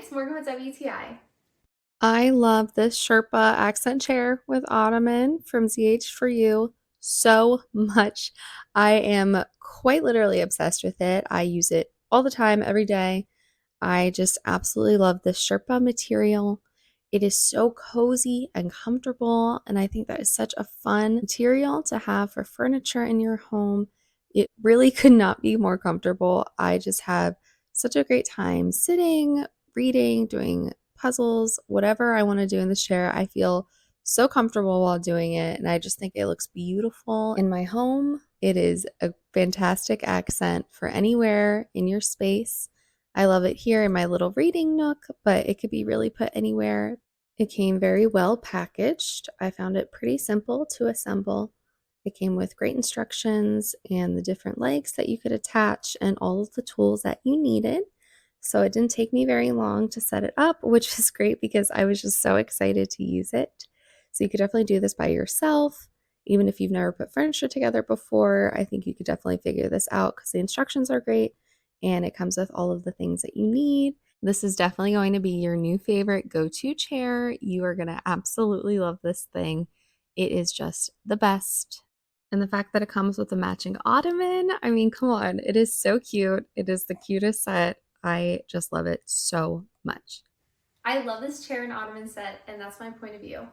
it's Morgan with WTI. I love this Sherpa accent chair with Ottoman from ZH4YOU so much. I am quite literally obsessed with it. I use it all the time, every day. I just absolutely love this Sherpa material. It is so cozy and comfortable, and I think that is such a fun material to have for furniture in your home. It really could not be more comfortable. I just have such a great time sitting, reading, doing puzzles, whatever I want to do in this chair. I feel so comfortable while doing it, and I just think it looks beautiful in my home. It is a fantastic accent for anywhere in your space. I love it here in my little reading nook, but it could be really put anywhere. It came very well packaged. I found it pretty simple to assemble. It came with great instructions and the different legs that you could attach and all of the tools that you needed. So it didn't take me very long to set it up, which is great because I was just so excited to use it. So you could definitely do this by yourself. Even if you've never put furniture together before, I think you could definitely figure this out because the instructions are great and it comes with all of the things that you need. This is definitely going to be your new favorite go-to chair. You are going to absolutely love this thing. It is just the best. And the fact that it comes with a matching ottoman, I mean, come on, it is so cute. It is the cutest set. I just love it so much. I love this chair and ottoman set, and that's my point of view.